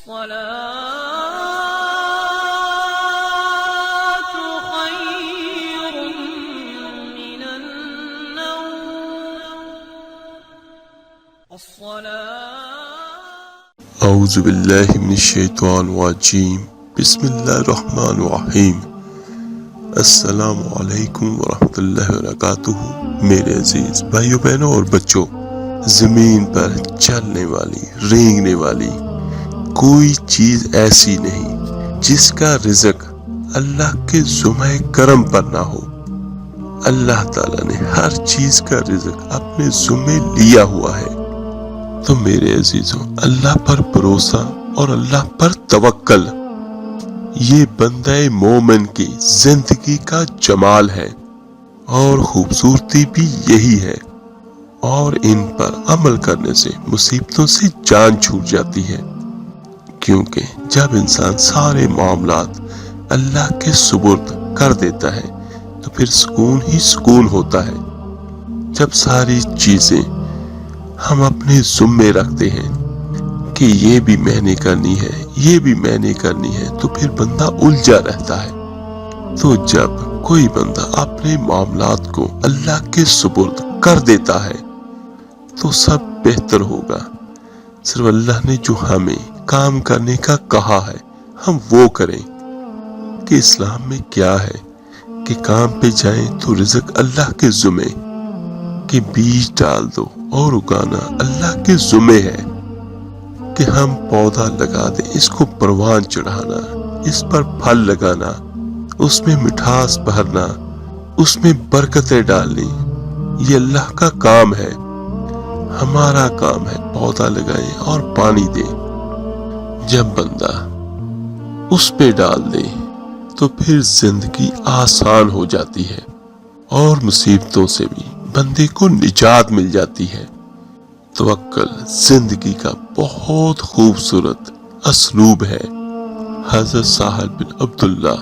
الصلاة خير من النوم. اعوذ باللہ من الشیطان الرجیم. بسم اللہ الرحمن الرحیم. السلام علیکم ورحمۃ اللہ وبرکاتہ. میرے عزیز بھائیو بہنوں اور بچوں، زمین پر چلنے والی رینگنے والی کوئی چیز ایسی نہیں جس کا رزق اللہ کے ذمہ کرم پر نہ ہو. اللہ تعالیٰ نے ہر چیز کا رزق اپنے ذمہ لیا ہوا ہے. تو میرے عزیزوں، اللہ پر بھروسہ اور اللہ پر توکل یہ بندہ مومن کی زندگی کا جمال ہے اور خوبصورتی بھی یہی ہے. اور ان پر عمل کرنے سے مصیبتوں سے جان چھوٹ جاتی ہے، کیونکہ جب انسان سارے معاملات اللہ کے سپرد کر دیتا ہے تو پھر سکون ہی سکون ہوتا ہے. جب ساری چیزیں ہم اپنے ذمے رکھتے ہیں کہ یہ بھی میں نے کرنی ہے، یہ بھی میں نے کرنی ہے، تو پھر بندہ الجھا رہتا ہے. تو جب کوئی بندہ اپنے معاملات کو اللہ کے سپرد کر دیتا ہے تو سب بہتر ہوگا. صرف اللہ نے جو ہمیں کام کرنے کا کہا ہے ہم وہ کریں. کہ اسلام میں کیا ہے کہ کام پہ جائیں تو رزق اللہ کے ذمے، کہ بیج ڈال دو اور اگانا اللہ کے ذمے ہے. کہ ہم پودا لگا دیں، اس کو پروان چڑھانا، اس پر پھل لگانا، اس میں مٹھاس بھرنا، اس میں برکتیں ڈالنی، یہ اللہ کا کام ہے. ہمارا کام ہے پودا لگائیں اور پانی دیں. جب بندہ اس پہ ڈال دے تو پھر زندگی آسان ہو جاتی ہے اور مصیبتوں سے بھی بندے کو نجات مل جاتی ہے. توکل زندگی کا بہت خوبصورت اسلوب ہے. حضرت سہل بن عبداللہ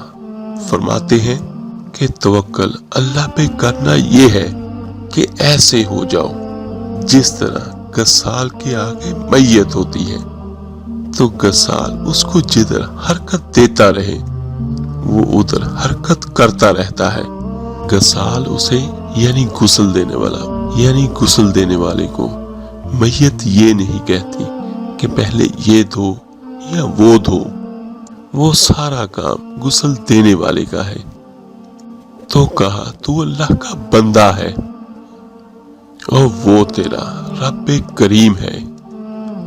فرماتے ہیں کہ توکل اللہ پہ کرنا یہ ہے کہ ایسے ہو جاؤ جس طرح گسال کے آگے میت ہوتی ہے تو گسال اس کو جدھر حرکت دیتا رہے وہ ادھر حرکت کرتا رہتا ہے. گسال اسے یعنی غسل دینے والے کو میت یہ نہیں کہتی کہ پہلے یہ دھو یا وہ دھو، وہ سارا کام غسل دینے والے کا ہے. تو کہا تو اللہ کا بندہ ہے اور وہ تیرا رب کریم ہے.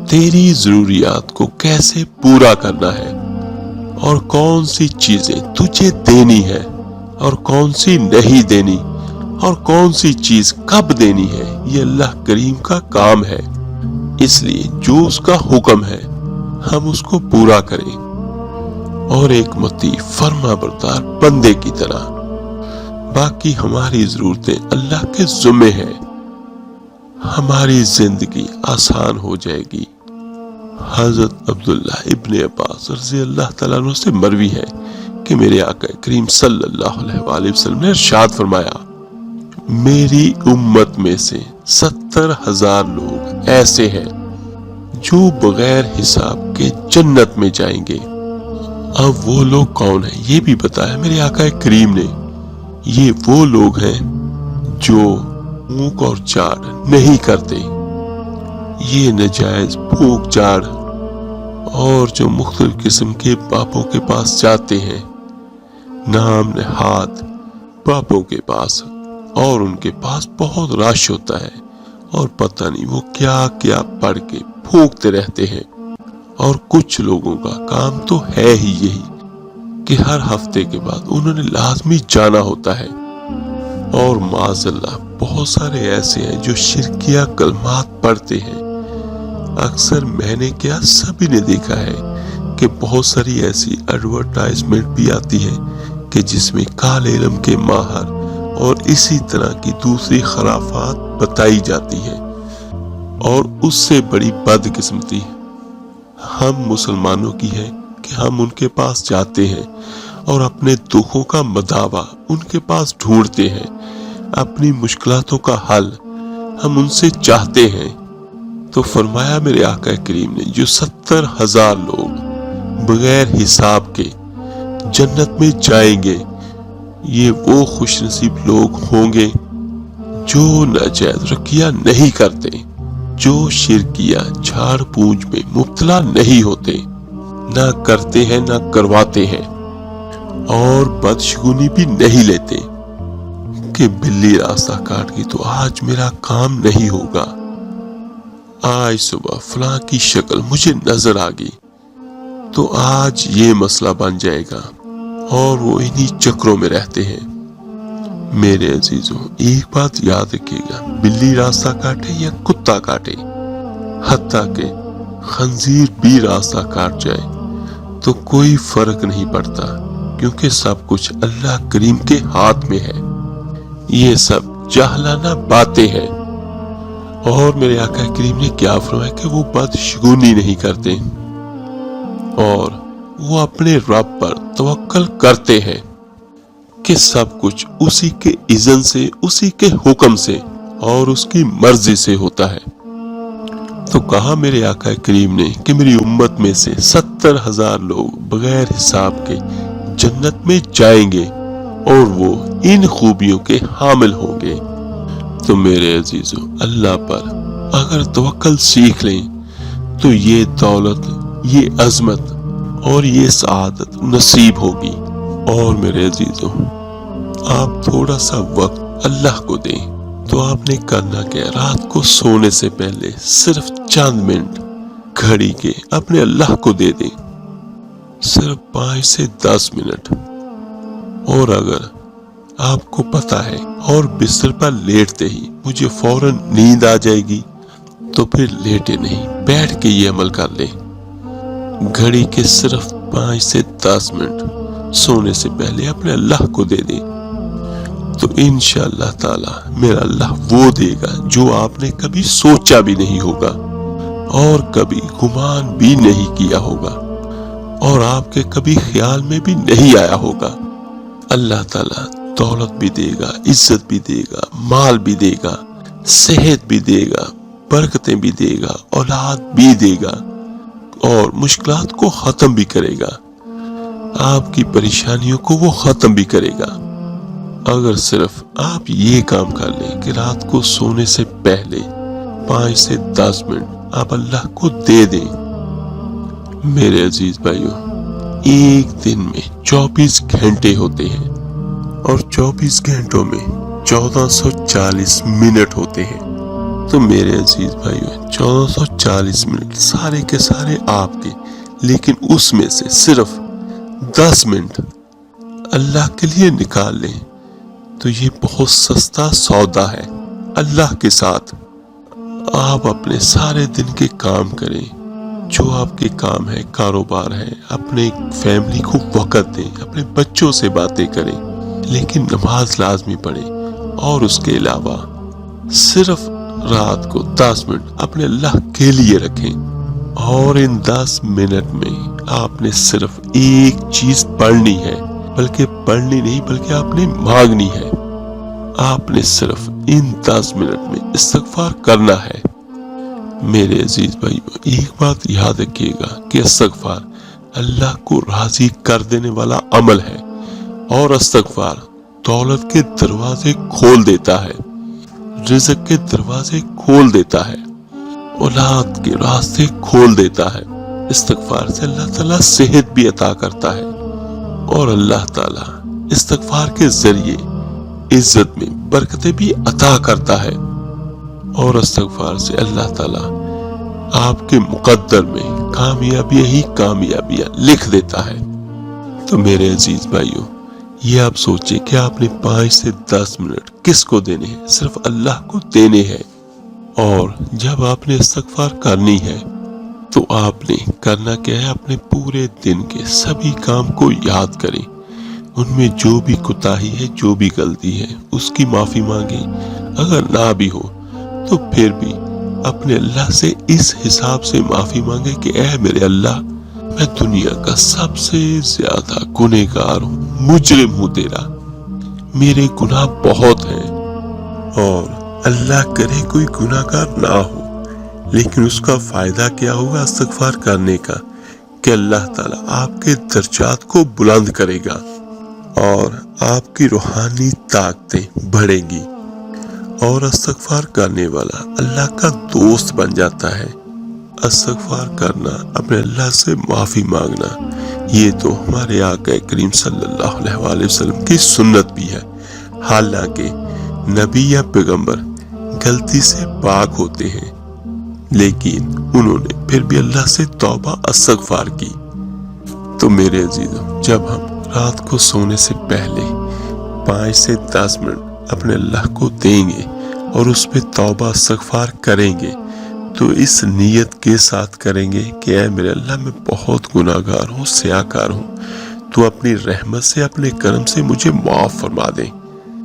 تیری ضروریات کو کیسے پورا کرنا ہے اور کون سی چیزیں تجھے دینی ہے اور کون سی نہیں دینی اور کون سی چیز کب دینی ہے، یہ اللہ کریم کا کام ہے. اس لیے جو اس کا حکم ہے ہم اس کو پورا کریں اور ایک مطیع فرما بردار بندے کی طرح. باقی ہماری ضرورتیں اللہ کے ذمے ہیں، ہماری زندگی آسان ہو جائے گی. حضرت عبداللہ ابن عباس رضی اللہ تعالیٰ عنہ سے مروی ہے کہ میرے آقا کریم صلی اللہ علیہ وآلہ وسلم نے ارشاد فرمایا، میری امت میں سے 70,000 لوگ ایسے ہیں جو بغیر حساب کے جنت میں جائیں گے. اب وہ لوگ کون ہیں یہ بھی بتایا میرے آقا کریم نے. یہ وہ لوگ ہیں جو پھونک اور جھاڑ نہیں کرتے، یہ نجائز پھونک جھاڑ اور جو مختلف قسم کے باپوں کے پاس جاتے ہیں، نام نہاد باپوں کے پاس، اور ان کے پاس بہت رش ہوتا ہے اور پتہ نہیں وہ کیا کیا پڑھ کے پھونکتے رہتے ہیں. اور کچھ لوگوں کا کام تو ہے ہی یہی کہ ہر ہفتے کے بعد انہوں نے لازمی جانا ہوتا ہے. اور معاذ اللہ بہت سارے ایسے ہیں جو شرکیہ کلمات پڑھتے ہیں. اکثر میں نے کیا سبھی نے دیکھا ہے کہ بہت ساری ایسی ایڈورٹائزمنٹ بھی آتی ہے کہ جس میں کالے علم کے ماہر اور اسی طرح کی دوسری خرافات بتائی جاتی ہے. اور اس سے بڑی بدقسمتی ہم مسلمانوں کی ہے کہ ہم ان کے پاس جاتے ہیں اور اپنے دکھوں کا مداوا ان کے پاس ڈھونڈتے ہیں، اپنی مشکلاتوں کا حل ہم ان سے چاہتے ہیں. تو فرمایا میرے آقا کریم نے جو 70,000 لوگ بغیر حساب کے جنت میں جائیں گے۔ یہ وہ خوش نصیب لوگ ہوں گے جو ناجائز رقیہ نہیں کرتے، جو شرکیہ جھاڑ پونچھ میں مبتلا نہیں ہوتے، نہ کرتے ہیں نہ کرواتے ہیں، اور بدشگونی بھی نہیں لیتے کہ بلی راستہ کاٹ گئی تو آج میرا کام نہیں ہوگا، آج صبح فلاں کی شکل مجھے نظر آ گئی تو آج یہ مسئلہ بن جائے گا، اور وہ انہی چکروں میں رہتے ہیں۔ میرے عزیزوں، ایک بات یاد رکھیے گا، بلی راستہ کاٹے یا کتا کاٹے، حتیٰ کہ خنزیر بھی راستہ کاٹ جائے تو کوئی فرق نہیں پڑتا، کیونکہ سب کچھ اللہ کریم کے ہاتھ میں ہے۔ یہ سب جاہلانہ باتیں ہیں۔ اور میرے آقا کریم نے کیا فرمایا کہ وہ بدشگونی نہیں کرتے، اور وہ اپنے رب پر توکل کرتے ہیں کہ سب کچھ اسی کے اذن سے، اسی کے حکم سے اور اس کی مرضی سے ہوتا ہے۔ تو کہا میرے آقا کریم نے کہ میری امت میں سے 70,000 لوگ بغیر حساب کے جنت میں جائیں گے، اور وہ ان خوبیوں کے حامل ہوں گے۔ تو میرے عزیزوں، اللہ پر اگر توکل سیکھ لیں تو یہ دولت، یہ عظمت اور یہ سعادت نصیب ہوگی۔ اور میرے عزیزوں، آپ تھوڑا سا وقت اللہ کو دیں تو آپ نے کرنا کیا، رات کو سونے سے پہلے صرف چند منٹ گھڑی کے اپنے اللہ کو دے دیں، صرف 5 سے 10 منٹ۔ اور اگر آپ کو پتہ ہے اور بستر پر لیٹتے ہی مجھے فوراً نیند آ جائے گی، تو پھر لیٹے نہیں، بیٹھ کے یہ عمل کر لیں، گھڑی کے صرف 5 سے 10 منٹ سونے سے پہلے اپنے اللہ کو دے دیں، تو انشاءاللہ تعالی میرا اللہ وہ دے گا جو آپ نے کبھی سوچا بھی نہیں ہوگا اور کبھی گمان بھی نہیں کیا ہوگا اور آپ کے کبھی خیال میں بھی نہیں آیا ہوگا۔ اللہ تعالیٰ دولت بھی دے گا، عزت بھی دے گا، مال بھی دے گا، صحت بھی دے گا، برکتیں بھی دے گا، اولاد بھی دے گا، اور مشکلات کو ختم بھی کرے گا، آپ کی پریشانیوں کو وہ ختم بھی کرے گا، اگر صرف آپ یہ کام کر لیں کہ رات کو سونے سے پہلے 5 سے 10 منٹ آپ اللہ کو دے دیں۔ میرے عزیز بھائیوں، ایک دن میں 24 گھنٹے ہوتے ہیں، اور 24 گھنٹوں میں 1440 منٹ ہوتے ہیں۔ تو میرے عزیز بھائیوں، 1440 منٹ سارے کے سارے آپ کے، لیکن اس میں سے صرف 10 منٹ اللہ کے لیے نکال لیں تو یہ بہت سستا سودا ہے اللہ کے ساتھ۔ آپ اپنے سارے دن کے کام کریں، جو آپ کے کام ہے، کاروبار ہے، اپنے فیملی کو وقت دیں، اپنے بچوں سے باتیں کریں، لیکن نماز لازمی پڑھیں، اور اس کے علاوہ صرف رات کو 10 منٹ اپنے اللہ کے لیے رکھیں، اور ان 10 منٹ میں آپ نے صرف ایک چیز پڑھنی ہے، بلکہ پڑھنی نہیں بلکہ آپ نے مانگنی ہے۔ آپ نے صرف ان 10 منٹ میں استغفار کرنا ہے۔ میرے عزیز بھائیو، ایک بات یاد رکھیے گا کہ استغفار اللہ کو راضی کر دینے والا عمل ہے، اور استغفار دولت کے دروازے کھول دیتا ہے، رزق کے دروازے کھول دیتا ہے، اولاد کے راستے کھول دیتا ہے۔ استغفار سے اللہ تعالیٰ صحت بھی عطا کرتا ہے، اور اللہ تعالیٰ استغفار کے ذریعے عزت میں برکتیں بھی عطا کرتا ہے، اور استغفار سے اللہ تعالیٰ آپ کے مقدر میں کامیابیاں ہی کامیابیاں لکھ دیتا ہے۔ تو میرے عزیز بھائیوں، یہ آپ سوچیں کہ آپ نے 5 سے 10 منٹ کس کو دینے ہیں؟ صرف اللہ کو دینے ہیں۔ اور جب آپ نے استغفار کرنی ہے تو آپ نے کرنا کیا ہے؟ اپنے پورے دن کے سبھی کام کو یاد کریں، ان میں جو بھی کوتاہی ہے، جو بھی غلطی ہے، اس کی معافی مانگیں، اگر نہ بھی ہو تو پھر بھی اپنے اللہ سے اس حساب سے معافی مانگے کہ اے میرے اللہ، میں دنیا کا سب سے زیادہ گنہگار ہوں، مجرم ہوں تیرا، میرے گناہ بہت ہیں، اور اللہ کرے کوئی گناہگار نہ ہو، لیکن اس کا فائدہ کیا ہوگا استغفار کرنے کا، کہ اللہ تعالیٰ آپ کے درجات کو بلند کرے گا اور آپ کی روحانی طاقتیں بڑھیں گی، اور استغفار کرنے والا اللہ کا دوست بن جاتا ہے۔ استغفار کرنا، اپنے اللہ سے معافی مانگنا، یہ تو ہمارے آقا کریم صلی اللہ علیہ وآلہ وسلم کی سنت بھی ہے۔ حالانکہ نبی یا پیغمبر غلطی سے پاک ہوتے ہیں، لیکن انہوں نے پھر بھی اللہ سے توبہ استغفار کی۔ تو میرے عزیزوں، جب ہم رات کو سونے سے پہلے 5 سے 10 منٹ اپنے اللہ کو دیں گے اور اس پہ توبہ استغفار کریں گے، تو اس نیت کے ساتھ کریں گے کہ اے میرے اللہ، میں بہت گناہ گار ہوں، سیاہکار ہوں، تو اپنی رحمت سے، اپنے کرم سے مجھے معاف فرما دیں۔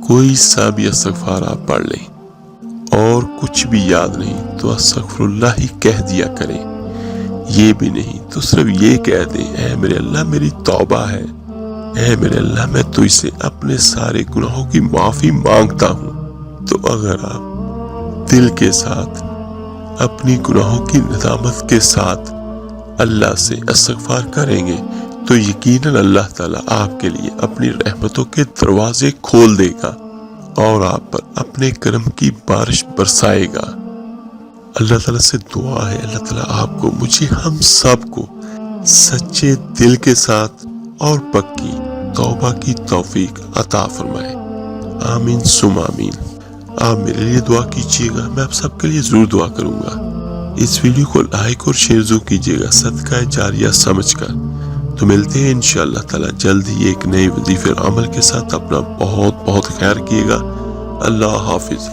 کوئی سا بھی استغفار آپ پڑھ لیں اور کچھ بھی یاد نہیں تو استغفر اللہ ہی کہہ دیا کریں۔ یہ بھی نہیں تو صرف یہ کہہ دیں، اے میرے اللہ میری توبہ ہے، اے میرے اللہ میں تجھ سے اپنے سارے گناہوں کی معافی مانگتا ہوں۔ تو اگر آپ دل کے ساتھ اپنی گناہوں کی ندامت کے ساتھ اللہ سے استغفار کریں گے تو یقیناً اللہ تعالیٰ آپ کے لیے اپنی رحمتوں کے دروازے کھول دے گا اور آپ پر اپنے کرم کی بارش برسائے گا۔ اللہ تعالیٰ سے دعا ہے، اللہ تعالیٰ آپ کو، مجھے، ہم سب کو سچے دل کے ساتھ اور پکی توبہ کی توفیق عطا فرمائے۔ آمین ثم آمین۔ آپ میرے لیے دعا کیجیے گا، میں آپ سب کے لیے ضرور دعا کروں گا۔ اس ویڈیو کو لائک اور شیئر ضرور کیجیے گا صدقہ جاریہ سمجھ کر۔ تو ملتے ہیں انشاءاللہ تعالیٰ جلد ہی ایک نئے وظیفے اور عمل کے ساتھ۔ اپنا بہت بہت خیال کیے گا۔ اللہ حافظ۔